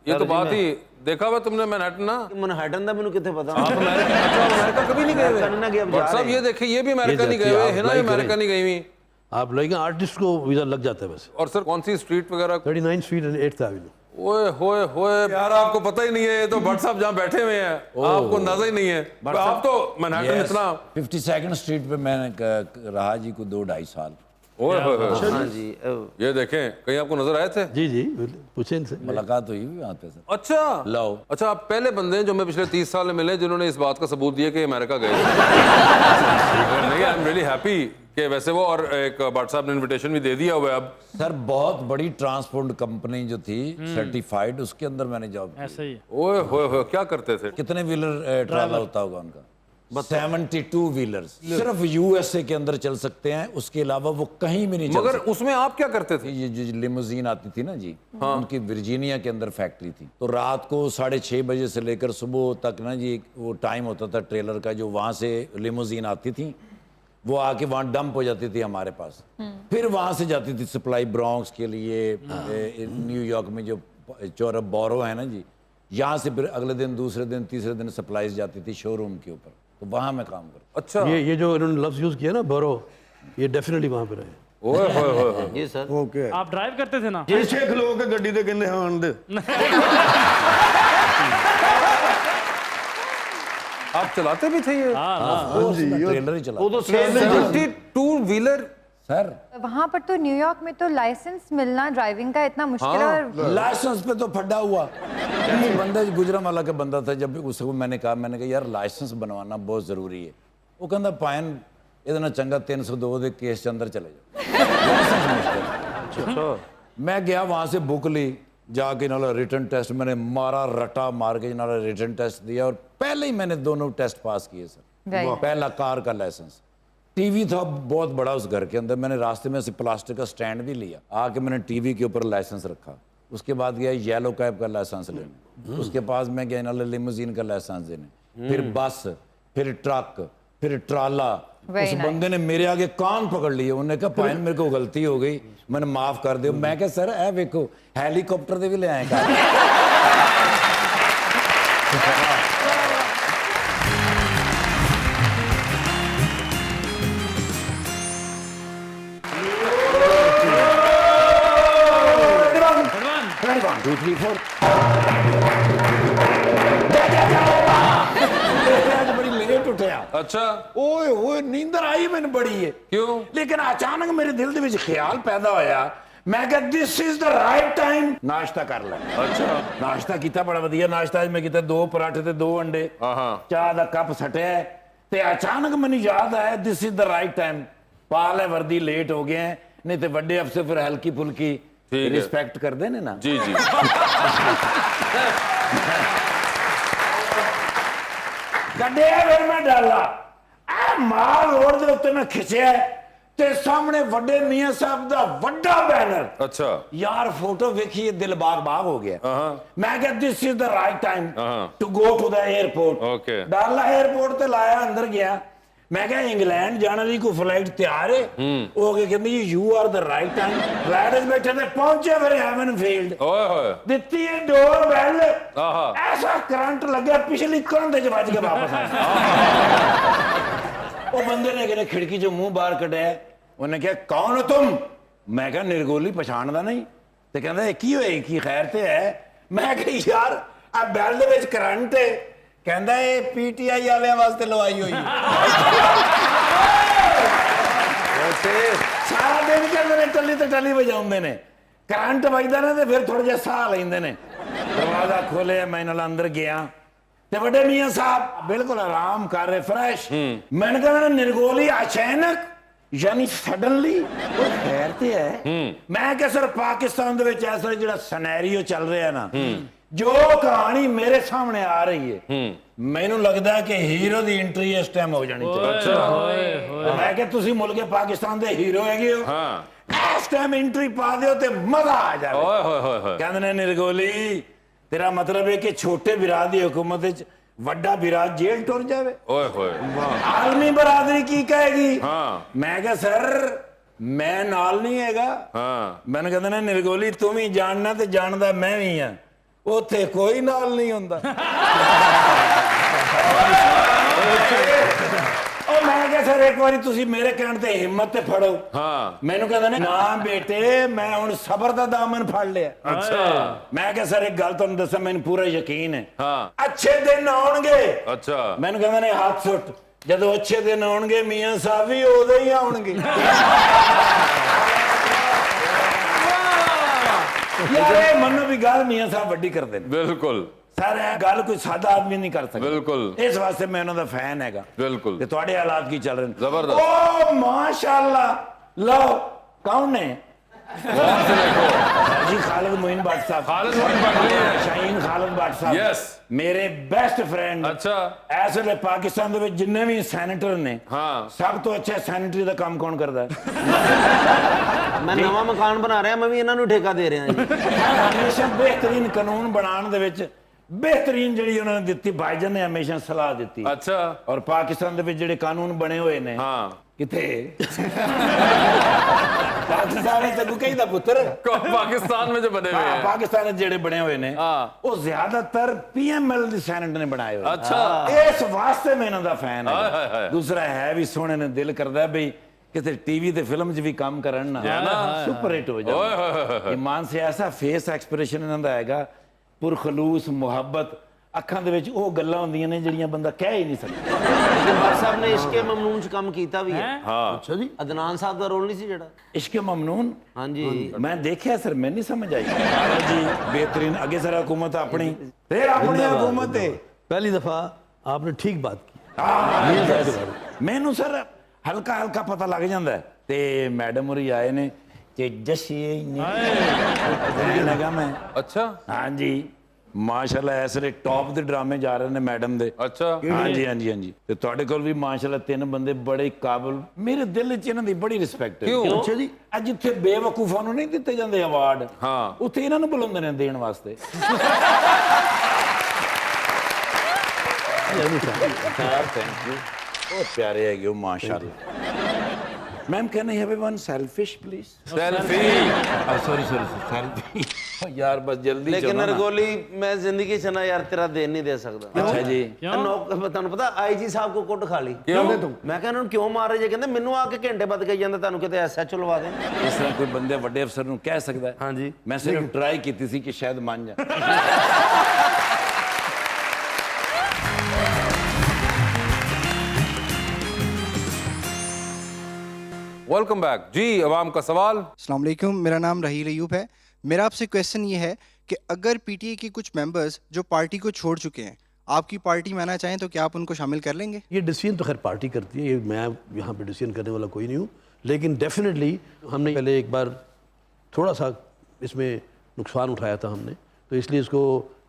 ये तो बात ही देखा हुआ तुमने मैनहट्टन ना? मनहट्टन दा मैनू किथे पता। आप अमेरिका, अच्छा अमेरिका कभी नहीं गए हुए? अमेरिका नहीं गए, अब जा बट साहब रहे ये हैं। देखिए, ये भी अमेरिका ये नहीं गए देखिए, हुए आप है ना, अप्लाई अमेरिका करें। नहीं गई हुई। आप लगे आर्टिस्ट को वीज़ा लग जाता है वैसे। और सर कौन सी स्ट्रीट वगैरह? 39 स्ट्रीट एंड 8th एवेन्यू। ओए होए होए यार, आपको पता ही नहीं है, ये तो भट्ट साहब जहाँ बैठे हुए हैं आपको अंदाजा ही नहीं है। आप तो मैनहट्टन इतना 52nd स्ट्रीट पे मैंने रहा जी को 2-2.5 साल। ओए होए होए। हाँ जी। ये देखें, कहीं आपको नजर आए थे? जी जी, पूछे इनसे। मुलाकात हुई वहाँ पे सर। अच्छा लो। अच्छा, आप पहले बंदे हैं जो मैं पिछले 30 साल में मिले जिन्होंने इस बात का सबूत दिया कि अमेरिका गए थे। नहीं, आई एम रियली हैप्पी कि वैसे वो, और एक भट्ट साहब ने इनविटेशन भी दे दिया हुआ है अब। सर बहुत बड़ी ट्रांसपोर्ट कंपनी जो थी सर्टिफाइड, उसके अंदर मैंने जॉब की। ऐसा ही है। ओए होए होए, क्या करते थे? कितने व्हीलर ट्राला होता होगा उनका? 72 व्हीलर्स सिर्फ यूएसए के अंदर चल सकते हैं, उसके अलावा वो कहीं भी नहीं चल मगर सकते। उसमें आप क्या करते थे? ये जो लिमोजीन आती थी ना जी, उनकी वर्जीनिया के अंदर फैक्ट्री थी, तो रात को 6:30 बजे से लेकर सुबह तक ना जी वो टाइम होता था ट्रेलर का, जो वहाँ से लिमोजीन आती थी वो आके वहाँ डंप हो जाती थी हमारे पास, फिर वहाँ से जाती थी सप्लाई ब्रॉन्क्स के लिए, न्यूयॉर्क में जो चौरब बोरो है ना जी, यहाँ से फिर अगले दिन, दूसरे दिन, तीसरे दिन सप्लाईज जाती थी शोरूम के ऊपर, तो वहाँ मैं काम करता। अच्छा, ये जो इन्होंने लफ्ज़ यूज़ किया ना बोरो, ये डेफिनेटली वहाँ पे रहे। ओए होए होए। जी सर। ओके आप ड्राइव करते थे ना? ਪਿੱਛੇ ਖਲੋ ਕੇ ਗੱਡੀ ਤੇ ਕਹਿੰਦੇ ਹਾਂ ਆਣ ਦੇ। आप चलाते भी थे ये? ट्रेलर ही चला। वो तो 72 व्हीलर? सर वहाँ पर तो न्यूयॉर्क में तो लाइसेंस मिलना ड्राइविंग का इतना मुश्किल है। और लाइसेंस पे तो फड्डा हुआ। एक बंदा गुजरांवाला का बंदा था, जब उसको मैंने कहा यार लाइसेंस बनवाना बहुत ज़रूरी है, वो कहता पायन ਇਹਦੇ ਨਾਲ ਚੰਗਾ 302 ਦੇ केस के अंदर चले जाओ। मैं गया वहाँ से बुक ली, जाके नाला रिटर्न टेस्ट मैंने मारा, रटा मार के नाला रिटर्न टेस्ट दिया, और पहले ही मैंने दोनों टेस्ट पास किए सर। पहला कार का लाइसेंस, टीवी था बहुत बड़ा उस घर के अंदर, मैंने रास्ते में से प्लास्टिक का स्टैंड भी लिया, आके मैंने टीवी के ऊपर लाइसेंस रखा। उसके बाद गया येलो कैब का लाइसेंस लेने, उसके पास मैं गया नाला लिमोजीन का लाइसेंस देने, फिर बस, फिर ट्रक, फिर ट्राला। उस बंदे ने मेरे आगे कान पकड़ लिए, उन्होंने कहा पायन मेरे को गलती हो गई, मैंने माफ कर दियो। मैं क्या सर ए वेखो हेलीकॉप्टर दे भी ले आए बड़ी लेट उठा। अच्छा, ओए ओए नींदर आई मैंने बड़ी है, क्यों? लेकिन अचानक मेरे दिल ਦੇ ਵਿੱਚ ख्याल पैदा होया, मैं कहा this is the right time नाश्ता कर ले। अच्छा, नाश्ता किया बड़ा वधिया नाश्ता, मैं किया 2 पराठे ते 2 अंडे, चाह दा कप सटिया, ते अचानक मैंने याद आया this is the right time, पाल है वर्दी लेट हो गए हैं, नहीं तो बड़े अफसर फिर हल्की फुल्की ठीक है। रिस्पेक्ट कर देने ना। जी जी ਕੱਢਿਆ ਫਿਰ ਮੈਂ ਡਾਲਾ ਆ ਮਾਲ ਰੋਡ ਦੇ ਉੱਤੇ ਮੈਂ ਖਿੱਚਿਆ ਤੇ ਸਾਹਮਣੇ ਵੱਡੇ ਮੀਆਂ ਸਾਹਿਬ ਦਾ ਵੱਡਾ ਬੈਨਰ। अच्छा ਯਾਰ ਫੋਟੋ ਵੇਖੀ ਦਿਲ ਬਾਗ ਹੋ ਗਿਆ। हाँ ਮੈਂ ਕਿਹਾ this is the right time ਹਾਂ। To go to the airport. Okay। ਡਾਲਾ 에ਅਰਪੋਰਟ ਤੇ ਲਾਇਆ, ਅੰਦਰ ਗਿਆ। ਮੈਂ ਕਿਹਾ ਇੰਗਲੈਂਡ ਜਾਣ ਦੀ ਕੋਈ ਫਲਾਈਟ ਤਿਆਰ ਹੈ? ਉਹ ਅੱਗੇ ਕਹਿੰਦੀ you are the right time. Flight 'ਚ ਬੈਠੇ ਤੇ ਪਹੁੰਚੇ ਫਿਰ ਹੈਵਨ ਫੀਲਡ। ओए होए ਦਿੱਤੀ ਹੈ ਡੋਰ ਬੈਲ, ਆਹਾ। ਐਸਾ ਕਰੰਟ ਲੱਗਿਆ ਪਿਛਲੀ ਕੰਧ 'ਚ ਵੱਜ ਕੇ ਵਾਪਸ ਆਇਆ। ਉਹ ਬੰਦੇ ਨੇ ਕਿਹਨੇ ਖਿੜਕੀ 'ਚੋਂ ਮੂੰਹ ਬਾਹਰ ਕੱਢਿਆ। ਉਹਨੇ ਕਿਹਾ ਕੌਣ ਹੋ ਤੁਮ? ਮੈਂ ਕਿਹਾ ਨਿਰਗੋਲੀ ਪਛਾਣਦਾ ਨਹੀਂ। ਤੇ ਕਹਿੰਦਾ ਇਹ ਕੀ ਹੋਇਆ, ਕੀ ਖੈਰ ਤੇ ਹੈ? ਮੈਂ ਕਿਹਾ ਯਾਰ ਆ ਬੈਲ ਦੇ ਵਿੱਚ ਕਰੰਟ ਹੈ। ਕਹਿੰਦਾ ਇਹ ਪੀਟੀਆਈ ਵਾਲਿਆਂ ਵਾਸਤੇ ਲਵਾਈ ਹੋਈ। ਸਾਰਾ ਦਿਨ ਕਹਿੰਦੇ ਨੇ ਟੱਲੀ ਤੇ ਟੱਲੀ ਵਜਾਉਂਦੇ ਨੇ, ਕਰੰਟ ਵੱਜਦਾ ਨਾ ਤੇ ਫਿਰ ਥੋੜਾ ਜਿਹਾ ਸਾਹ ਲੈਂਦੇ ਨੇ। ਦਰਵਾਜ਼ਾ ਖੋਲਿਆ, ਮੈਂ ਨਾਲ ਅੰਦਰ ਗਿਆ ਤੇ ਵੱਡੇ ਮੀਆਂ ਸਾਹਿਬ ਬਿਲਕੁਲ ਆਰਾਮ ਕਰ ਰਹੇ, ਫਰੈਸ਼। ਮੈਨੂੰ ਕਹਿੰਦਾ ਨਿਰਗੋਲੀ ਅਚਾਨਕ ਯਾਨੀ ਸਡਨਲੀ ਉਹ ਖੈਰ ਤੇ ਹੈ? ਮੈਂ ਕਿਹਾ ਸਰ ਪਾਕਿਸਤਾਨ ਦੇ ਵਿੱਚ ਇਸ ਵੇਲੇ ਜਿਹੜਾ ਸਿਨੈਰੀਓ ਚੱਲ ਰਿਹਾ ਨਾ, ਜੋ ਕਹਾਣੀ ਮੇਰੇ ਸਾਹਮਣੇ ਆ ਰਹੀ ਹੈ, ਮੈਨੂੰ ਲੱਗਦਾ ਕਿ ਹੀਰੋ ਦੀ ਐਂਟਰੀ ਇਸ ਟਾਈਮ ਹੋ ਜਾਣੀ ਚਾਹੀਦੀ। ਮੈਂ ਕਿਹਾ ਤੁਸੀਂ ਮੁਲਕ ਪਾਕਿਸਤਾਨ ਦੇ ਹੀਰੋ ਹੈਗੇ ਹੋ, ਇਸ ਟਾਈਮ ਐਂਟਰੀ ਪਾ ਦਿਓ ਤੇ ਮਜ਼ਾ ਆ ਜਾਵੇ। ओए होए होए होए ਕਹਿੰਦੇ ਨੇ ਨਿਰਗੋਲੀ ਤੇਰਾ ਮਤਲਬ ਹੈ ਕਿ ਛੋਟੇ ਵਿਰਾਹ ਦੀ ਹੁਕੂਮਤ ਵਿੱਚ ਵੱਡਾ ਵਿਰਾਹ ਜੇਲ੍ਹ ਟੁਰ ਜਾਵੇ? ओए होए ਆਲਮੀ ਬਰਾਦਰੀ ਕੀ ਕਹੇਗੀ? हाँ ਮੈਂ ਕਿਹਾ ਸਰ ਮੈਂ ਨਾਲ ਨਹੀਂ ਹੈਗਾ। हाँ ਮੈਨੂੰ ਕਹਿੰਦੇ ਨੇ ਨਿਰਗੋਲੀ ਤੂੰ ਵੀ ਜਾਣਨਾ ਤੇ ਜਾਣਦਾ ਮੈਂ ਵੀ ਆ, ਉੱਥੇ ਕੋਈ ਨਾਲ ਨਹੀਂ ਹੁੰਦਾ। ਉਹ ਮੈਂ ਕਿਹਾ ਸਰ ਇੱਕ ਵਾਰੀ ਤੁਸੀਂ ਮੇਰੇ ਕਹਿਣ ਤੇ ਹਿੰਮਤ ਤੇ ਫੜੋ। हाँ ਮੈਨੂੰ ਕਹਿੰਦੇ ਨੇ ਨਾ ਬੇਟੇ ਮੈਂ ਹੁਣ ਸਬਰ ਦਾ ਦਾਮਨ ਫੜ ਲਿਆ। अच्छा ਮੈਂ ਕਿਹਾ ਸਰ ਇੱਕ ਗੱਲ ਤੁਹਾਨੂੰ ਦੱਸਾਂ, ਮੈਨੂੰ ਪੂਰਾ ਯਕੀਨ ਹੈ हाँ ਅੱਛੇ ਦਿਨ ਆਉਣਗੇ। अच्छा ਮੈਨੂੰ ਕਹਿੰਦੇ ਨੇ ਹੱਥ ਸੁੱਟ, ਜਦੋਂ ਅੱਛੇ ਦਿਨ ਆਉਣਗੇ ਮੀਆਂ ਸਾਹਿਬ ਵੀ ਉਦੋਂ ਹੀ ਆਉਣਗੇ। ਯਾਰ ਇਹ ਮੰਨੋ ਵੀ ਗੱਲ ਮੀਆਂ ਸਾਹਿਬ ਵੱਡੀ ਕਰਦੇ ਨੇ बिल्कुल ਸਰ, ਇਹ ਗੱਲ ਕੋਈ ਸਾਦਾ ਆਦਮੀ ਨਹੀਂ ਕਰ ਸਕਦਾ। ਬਿਲਕੁਲ। ਇਸ ਵਾਸਤੇ ਮੈਂ ਉਹਨਾਂ ਦਾ ਫੈਨ ਹੈਗਾ। ਬਿਲकुल ਤੇ ਤੁਹਾਡੇ ਹਾਲਾਤ ਕੀ ਚੱਲ ਰਹੇ ਨੇ? ਜ਼ਬਰਦਸਤ। ਓ ਮਾਸ਼ਾਅੱਲਾ। ਲਓ ਕੌਣ ਨੇ? जी खालिद मोइन भट्ट साहब। खालिद मोइन भट्ट नहीं है। शाहीन खालिद भट्ट साहब Yes। मेरे बेस्ट फ्रेंड। अच्छा इस ਵੇਲੇ ਪਾਕਿਸਤਾਨ ਦੇ ਵਿੱਚ ਜਿੰਨੇ ਵੀ ਸੈਨੇਟਰ ਨੇ, हाँ ਸਭ ਤੋਂ ਅੱਛਾ ਸੈਨੇਟਰੀ ਦਾ ਕੰਮ ਕੌਣ ਕਰਦਾ ਹੈ? ਮੈਂ ਨਵਾਂ ਮਕਾਨ ਬਣਾ ਰਿਹਾ, ਮੈਂ ਵੀ ਇਹਨਾਂ ਨੂੰ ਠੇਕਾ ਦੇ ਰਿਹਾ ਜੀ। ਹਮੇਸ਼ਾ ਬਿਹਤਰੀਨ ਕਾਨੂੰਨ ਬਣਾਉਣ ਦੇ ਵਿੱਚ ਬਿਹਤਰੀਨ ਜਿਹੜੀ ਉਹਨਾਂ ਨੇ ਦਿੱਤੀ, ਭਾਈਜਾਨ ਨੇ ਹਮੇਸ਼ਾ ਸਲਾਹ ਦਿੱਤੀ। अच्छा ਔਰ ਪਾਕਿਸਤਾਨ ਦੇ ਵਿੱਚ ਜਿਹੜੇ ਕਾਨੂੰਨ ਬਣੇ ਹੋਏ ਨੇ, हाँ ਕਿੱਥੇ ਪਾਕਿਸਤਾਨ ਵਿੱਚ ਤੂੰ ਕਹੀ ਦਾ ਪੁੱਤਰ पाकिस्तान में जो बने हुए हैं ਪਾਕਿਸਤਾਨ ਵਿੱਚ ਜਿਹੜੇ ਬਣੇ ਹੋਏ ਨੇ, ਹਾਂ। ਉਹ ਜ਼ਿਆਦਾਤਰ ਪੀਐਮਐਲ ਦੇ ਸੈਨੇਟ ਨੇ ਬਣਾਏ ਹੋਏ। ਅੱਛਾ। ਇਸ ਵਾਸਤੇ ਮੈਂ ਇਹਨਾਂ ਦਾ ਫੈਨ ਹਾਏ ਹਾਏ ਹਾਂ। ਹਾਏ। ਦੂਸਰਾ ਹੈ ਵੀ ਸੋਹਣੇ ਨੇ, ਦਿਲ ਕਰਦਾ ਬਈ ਕਿਤੇ ਟੀਵੀ ਤੇ ਫਿਲਮ 'ਚ ਵੀ ਕੰਮ ਕਰਨ ਨਾ, ਸੁਪਰ ਹਿੱਟ ਹੋ ओए होए ਜਾਣ। होए ਇਮਾਨ ਸੇ ਐਸਾ ਫੇਸ ਐਕਸਪ੍ਰੈਸ਼ਨ ਇਹਨਾਂ ਦਾ ਹੈਗਾ, ਪੁਰਖਲੂਸ ਮੁਹੱਬਤ, ਅੱਖਾਂ ਦੇ ਵਿੱਚ ਉਹ ਗੱਲਾਂ ਹੁੰਦੀਆਂ ਨੇ ਜਿਹੜੀਆਂ ਬੰਦਾ ਕਹਿ ਹੀ ਨਹੀਂ ਸਕਦਾ। ਲੇਕਿਨ ਭੱਟ ਸਾਹਿਬ ਨੇ ਇਸ਼ਕੇ ਮਮਨੂਨ 'ਚ ਕੰਮ ਕੀਤਾ ਵੀ ਹੈ। हाँ ਅੱਛਾ ਜੀ, ਅਦਨਾਨ ਸਾਹਿਬ ਦਾ ਰੋਲ ਨਹੀਂ ਸੀ ਜਿਹੜਾ? ਇਸ਼ਕ ਮਮਨੂਨ ਹਾਂਜੀ ਮੈਂ ਦੇਖਿਆ ਸਰ, ਮੈਂ ਨਹੀਂ ਸਮਝ ਆਈ ਜੀ। बेहतरीन ਅੱਗੇ ਸਰ हुकूमत ਆਪਣੀ, ਫਿਰ ਆਪਣੀ हुकूमत ਹੈ। पहली दफ़ा आपने ठीक बात की। ਮੈਨੂੰ ਸਰ ਹਲਕਾ ਹਲਕਾ ਪਤਾ ਲੱਗ ਜਾਂਦਾ ਹੈ। ਤੇ ਮੈਡਮ ਹੋਰੀ ਆਏ ਨੇ ਤੇ ਜੱਸੀ ਨੇ ਲਗਾ ਮੈਂ अच्छा ਹਾਂਜੀ ਮਾਸ਼ਾਅੱਲਾ ਇਸ ਵੇਲੇ ਟੌਪ ਦੇ ਡਰਾਮੇ ਜਾ ਰਹੇ ਨੇ ਮੈਡਮ ਦੇ। अच्छा ਹਾਂਜੀ ਹਾਂਜੀ ਹਾਂਜੀ। ਤੇ ਤੁਹਾਡੇ ਕੋਲ ਵੀ ਮਾਸ਼ਾਅੱਲਾ 3 ਬੰਦੇ ਬੜੇ ਕਾਬਲ, ਮੇਰੇ ਦਿਲ 'ਚ ਇਹਨਾਂ ਦੀ ਬੜੀ ਰਿਸਪੈਕਟ ਹੈ। ਕਿਉਂ? ਅੱਛਾ ਜੀ, ਅੱਜ ਜਿੱਥੇ ਬੇਵਕੂਫਾਂ ਨੂੰ ਨਹੀਂ ਦਿੱਤੇ ਜਾਂਦੇ ਅਵਾਰਡ, ਹਾਂ। ਉੱਥੇ ਇਹਨਾਂ ਨੂੰ ਬੁਲਾਉਂਦੇ ਨੇ ਦੇਣ ਵਾਸਤੇ। ਥੈਂਕ ਯੂ, ਬਹੁਤ ਪਿਆਰੇ ਹੈਗੇ ਹੋ ਮਾਸ਼ਾਅੱਲਾ। Ma'am can I have one selfish please? Selfie sorry selfie. ਯਾਰ ਬਸ ਜਲਦੀ ਲੇਕਿਨ ਚਲੋ ਨਾ। ਨਰਗੋਲੀ ਮੈਂ ਜ਼ਿੰਦਗੀ 'ਚ ਨਾ ਯਾਰ ਤੇਰਾ ਦੇਣ ਨਹੀਂ ਦੇ ਸਕਦਾ। ਅੱਛਾ ਜੀ। ਤੁਹਾਨੂੰ ਪਤਾ ਆਈਜੀ ਸਾਹਿਬ ਕੋ ਕੁੱਟ ਖਾ ਲਈ। क्यों? ਮੈਂ ਕਿਹਾ ਇਹਨਾਂ ਨੂੰ ਕਿਉਂ ਮਾਰ ਰਹੇ ਜੇ? ਕਹਿੰਦੇ ਮੈਨੂੰ ਆ ਕੇ ਘੰਟੇ ਬਾਅਦ ਕਹੀ ਜਾਂਦਾ ਤੁਹਾਨੂੰ ਕਿਤੇ ਐਸਐਚਓ ਲਵਾ ਦੇ। ਇਸ ਤਰ੍ਹਾਂ ਕੋਈ ਬੰਦੇ ਵੱਡੇ ਅਫਸਰ ਨੂੰ ਕਹਿ ਸਕਦਾ ਹੈ? ਹਾਂਜੀ ਮੈਂ ਸਿਰਫ ਟਰਾਈ ਕੀਤੀ ਸੀ ਕਿ ਸ਼ਾਇਦ ਮੰਨ ਜਾ। वेलकम बैक जी। अवाम का सवाल। अस्सलाम वालेकुम, मेरा नाम रहील अयूब है। मेरा आपसे क्वेश्चन ये है कि अगर पीटीआई के कुछ मेंबर्स जो पार्टी को छोड़ चुके हैं आपकी पार्टी में आना चाहें तो क्या आप उनको शामिल कर लेंगे? ये डिसीजन तो खैर पार्टी करती है, ये मैं यहाँ पे डिसीजन करने वाला कोई नहीं हूँ। लेकिन डेफिनेटली हमने पहले एक बार थोड़ा सा इसमें नुकसान उठाया था हमने, तो इसलिए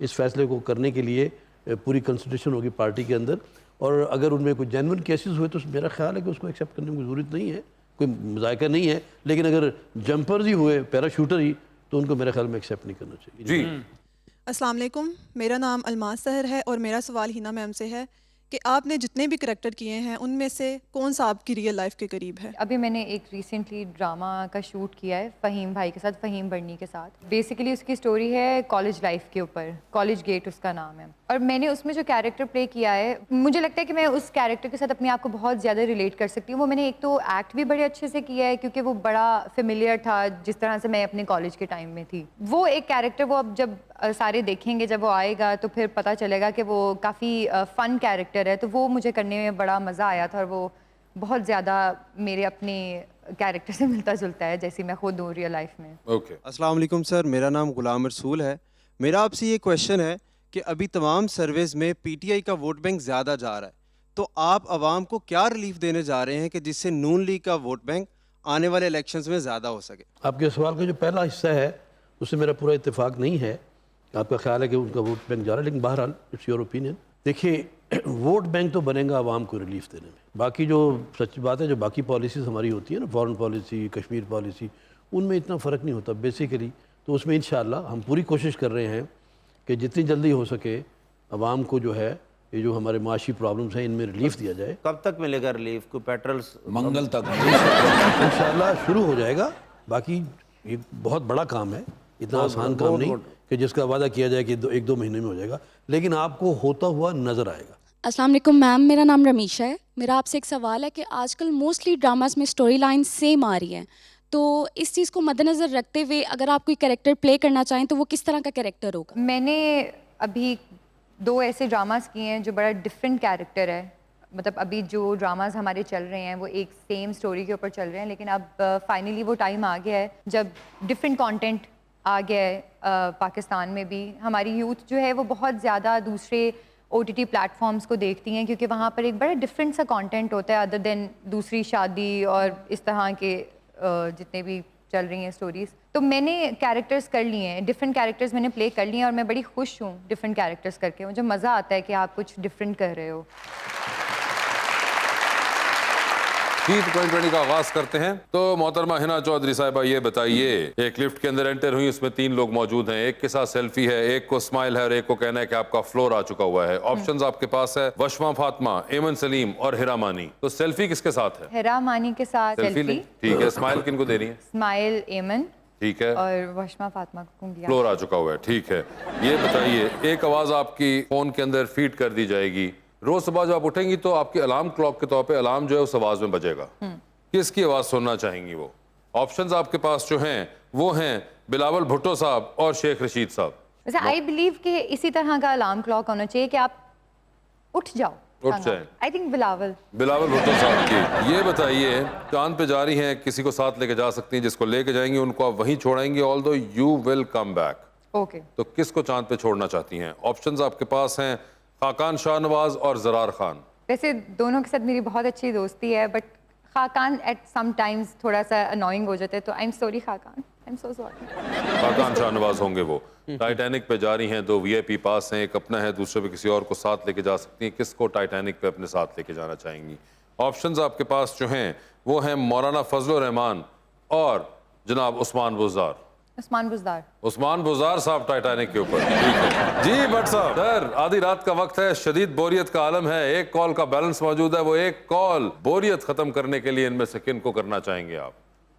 इस फैसले को करने के लिए पूरी कंसल्टेशन होगी पार्टी के अंदर, और अगर उनमें कोई जेन्युइन केसेस हुए तो मेरा ख्याल है कि उसको एक्सेप्ट करने की ज़रूरत नहीं है, कोई मजायका नहीं है। लेकिन अगर जंपर्स ही हुए, पैराशूटर ही, तो उनको मेरे ख्याल में एक्सेप्ट नहीं करना चाहिए। जी अस्सलाम वालेकुम, मेरा नाम अलमास सहर है और मेरा सवाल हिना मैम से है कि आपने जितने भी करैक्टर किए हैं उनमें से कौन सा आपकी रियल लाइफ के करीब है? अभी मैंने एक रिसेंटली ड्रामा का शूट किया है फ़हीम भाई के साथ, फ़हीम बर्नी के साथ। बेसिकली उसकी स्टोरी है कॉलेज लाइफ के ऊपर, कॉलेज गेट उसका नाम है। और मैंने उसमें जो कैरेक्टर प्ले किया है, मुझे लगता है कि मैं उस कैरेक्टर के साथ अपने आप को बहुत ज़्यादा रिलेट कर सकती हूँ। वो मैंने एक तो एक्ट भी बड़े अच्छे से किया है क्योंकि वो बड़ा फेमिलियर था जिस तरह से मैं अपने कॉलेज के टाइम में थी। वो एक कैरेक्टर वो अब जब सारे देखेंगे, जब वो आएगा तो फिर पता चलेगा कि वो काफ़ी फ़न कैरेक्टर है, तो वो मुझे करने में बड़ा मज़ा आया था और वो बहुत ज़्यादा मेरे अपने कैरेक्टर से मिलता जुलता है जैसी मैं खुद हूँ रियल लाइफ में। ओके अस्सलाम वालेकुम सर, मेरा नाम गुलाम रसूल है। मेरा आपसे ये क्वेश्चन है कि अभी तमाम सर्वेज में पीटीआई का वोट बैंक ज़्यादा जा रहा है, तो आप आवाम को क्या रिलीफ देने जा रहे हैं कि जिससे नून लीग का वोट बैंक आने वाले इलेक्शंस में ज़्यादा हो सके? आपके सवाल का जो पहला हिस्सा है उससे मेरा पूरा इत्तेफाक नहीं है। आपका ख्याल है कि उनका वोट बैंक जा रहा है, लेकिन बहरहाल इट्स योर ओपिनियन। देखिए वोट बैंक तो बनेगा आवाम को रिलीफ देने में। बाकी जो सच्ची बात है, जो बाकी पॉलिसीज़ हमारी होती है ना, फॉरेन पॉलिसी, कश्मीर पॉलिसी, उनमें इतना फ़र्क नहीं होता बेसिकली। तो उसमें इंशाअल्लाह हम पूरी कोशिश कर रहे हैं कि जितनी जल्दी हो सके आवाम को जो है ये जो हमारे माशी प्रॉब्लम्स हैं इनमें रिलीफ दिया जाए। कब तक मिलेगा रिलीफ? कोई पेट्रोल मंगल तक इंशाअल्लाह शुरू हो जाएगा। बाकी ये बहुत बड़ा काम है, इतना आसान काम नहीं कि जिसका वादा किया जाए कि एक दो महीने में हो जाएगा, लेकिन आपको होता हुआ नज़र आएगा। अस्सलाम वालेकुम मैम, मेरा नाम रमीशा है। मेरा आपसे एक सवाल है कि आजकल मोस्टली ड्रामास में स्टोरी लाइन सेम आ रही है, तो इस चीज़ को मद्देनज़र रखते हुए अगर आप कोई कैरेक्टर प्ले करना चाहें तो वो किस तरह का कैरेक्टर होगा? मैंने अभी 2 ऐसे ड्रामास किए हैं जो बड़ा डिफरेंट कैरेक्टर है। मतलब अभी जो ड्रामास हमारे चल रहे हैं वो एक सेम स्टोरी के ऊपर चल रहे हैं, लेकिन अब फाइनली वो टाइम आ गया है जब डिफरेंट कंटेंट आ गया है। पाकिस्तान में भी हमारी यूथ जो है वो बहुत ज़्यादा दूसरे OTT प्लेटफॉर्म्स को देखती हैं क्योंकि वहाँ पर एक बड़ा डिफरेंट सा कंटेंट होता है अदर देन दूसरी शादी और इस तरह के जितने भी चल रही हैं स्टोरीज़। तो मैंने कैरेक्टर्स कर लिए हैं, डिफरेंट कैरेक्टर्स मैंने प्ले कर लिए हैं और मैं बड़ी खुश हूँ डिफरेंट कैरेक्टर्स करके। मुझे मज़ा आता है कि आप कुछ डिफरेंट कर रहे हो। ईद 2020 का आगाज करते हैं। तो मोहतरमा हिना चौधरी साहिबा ये बताइए, एक लिफ्ट के अंदर एंटर हुई, उसमें 3 लोग मौजूद हैं, एक के साथ सेल्फी है, एक को स्माइल है और एक को कहना है कि आपका फ्लोर आ चुका हुआ है। ऑप्शंस आपके पास है वशमा फातिमा, एमन सलीम और हिरा मानी। तो सेल्फी किसके साथ है? हिरा मानी के साथ सेल्फी। ठीक है, स्माइल किनको दे रही है? स्माइल एमन, ठीक है, और वशमा फातिमा को दिया। फ्लोर आ चुका हुआ है, ठीक है। ये बताइए, एक आवाज आपकी फोन के अंदर फीड कर दी जाएगी, रोज सुबह जब आप उठेंगी तो आपकी अलार्म क्लॉक के तौर पे अलार्म जो है उस आवाज में बजेगा। किसकी आवाज सुनना चाहेंगी वो? ऑप्शंस आपके पास जो हैं वो हैं बिलावल भुट्टो साहब और शेख रशीद साहब। वैसे आई बिलीव कि इसी तरह का अलार्म क्लॉक होना चाहिए कि आप उठ जाओ, उठ जाए। आई थिंक बिलावल भुट्टो साहब की। ये बताइए, चांद पे जा रही हैं, किसी को साथ लेके जा सकती हैं, जिसको लेके जाएंगी उनको आप वहीं छोड़ाएंगी, although you will come back. Okay, तो किसको चांद पे छोड़ना चाहती हैं? ऑप्शंस आपके पास हैं खाकान शाहनवाज और जरार खान। वैसे दोनों के साथ मेरी बहुत अच्छी दोस्ती है, but Khaqan at some times थोड़ा सा अनोइंग हो जाता है, तो I am sorry Khaqan, I am so sorry. Khaqan Shahnawaz होंगे वो। टाइटैनिक पे जा रही हैं, 2 VIP पास हैं, एक अपना है, दूसरे पे किसी और को साथ लेके जा सकती हैं। किसको टाइटैनिक पे अपने साथ लेके जाना चाहेंगी? ऑप्शंस आपके पास जो हैं वो हैं मौलाना फजलुर रहमान और जनाब उस्मान बुज़दार। उस्मान बुज़दार साहब टाइटैनिक के ऊपर, ठीक है जी। भट्ट साहब, सर आधी रात का वक्त है, शदीद बोरियत का आलम है, एक कॉल का बैलेंस मौजूद है, वो एक कॉल बोरियत खत्म करने के लिए इनमें से किन को करना चाहेंगे आप?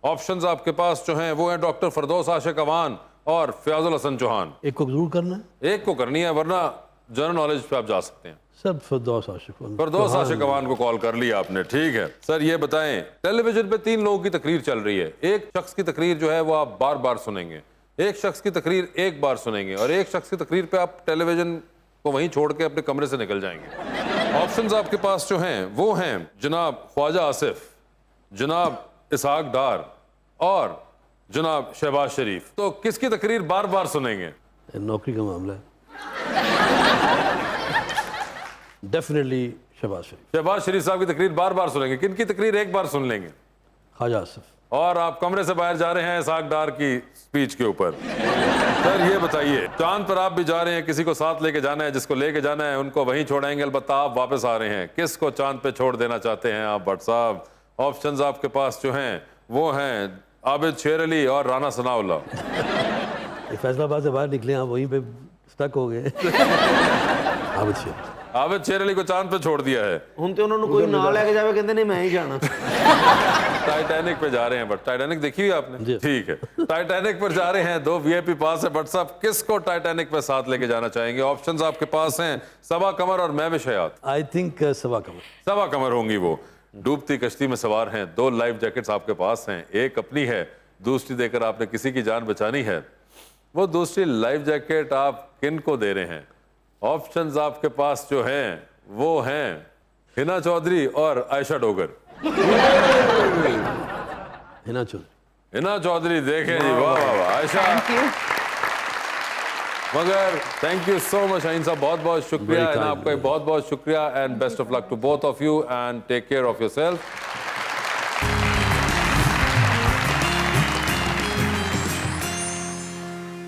ऑप्शंस आपके पास जो हैं वो हैं डॉक्टर फरदौस आशिक अवान और फयाजुल हसन चौहान। एक को जरूर करना है, एक को करनी है, वरना जनरल नॉलेज पे आप जा सकते हैं। सब फरदौस आशिक अवान को कॉल कर लिया आपने, ठीक है। सर ये बताएं, टेलीविजन पे 3 लोगों की तकरीर चल रही है, एक शख्स की तकरीर जो है वो आप बार बार सुनेंगे, एक शख्स की तकरीर एक बार सुनेंगे और एक शख्स की तकरीर पे आप टेलीविजन को वहीं छोड़ के अपने कमरे से निकल जाएंगे। ऑप्शंस आपके पास जो हैं वो हैं जनाब ख्वाजा आसिफ, जनाब इसहाक डार और जनाब शहबाज शरीफ। तो किसकी तकरीर बार बार सुनेंगे? नौकरी का मामला है, डेफिनेटली शहबाज शरीफ। शहबाज शरीफ साहब की तकरीर बार बार सुनेंगे। किन की तकरीर एक बार सुन लेंगे? ख्वाजा आसिफ। और आप कमरे से बाहर जा रहे हैं इसहाक डार की स्पीच के ऊपर। सर ये बताइए, चांद पर आप भी जा रहे हैं, किसी को साथ लेके जाना है, जिसको लेके जाना है उनको वहीं छोड़ेंगे, अलबत्ता आप वापस आ रहे हैं, किसको चांद पे छोड़ देना चाहते हैं आप भट्ट साहब? ऑप्शंस आपके पास जो हैं वो हैं आबिद शेर अली और राना सनाउल्लाह। फैसलाबाद से बाहर निकले, आप वहीं पे स्टक हो गए। आबिद शेर अली को चांद पे छोड़ दिया है। ਹੁਣ ਤੇ ਉਹਨਾਂ ਨੂੰ ਕੋਈ ਨਾਲ ਲੈ ਕੇ ਜਾਵੇ, ਕਹਿੰਦੇ ਨਹੀਂ ਮੈਂ ਹੀ ਜਾਣਾ। टाइटैनिक पे जा रहे हैं, बट टाइटैनिक देखी हुई आपने? ठीक है, टाइटैनिक पर जा रहे हैं, 2 VIP पास है। बट साहब किसको टाइटैनिक पे साथ लेके जाना चाहेंगे? ऑप्शंस आपके पास हैं, सबा कमर और महविश हयात। आई थिंक सबा कमर। सबा कमर होंगी वो। डूबती कश्ती में सवार हैं, 2 लाइफ जैकेट्स आपके पास हैं, एक अपनी है, दूसरी देकर आपने किसी की जान बचानी है। वो दूसरी लाइफ जैकेट आप किन को दे रहे हैं? ऑप्शंस आपके पास जो हैं वो हैं हिना चौधरी और आयशा डोगर। हिना चौधरी। हिना चौधरी, देखें जी, वाह वाह वाह। आयशा, मगर thank you so much Shaheen साहब, बहुत बहुत शुक्रिया, आपका बहुत बहुत शुक्रिया, and best of luck to both of you, and take care of yourself.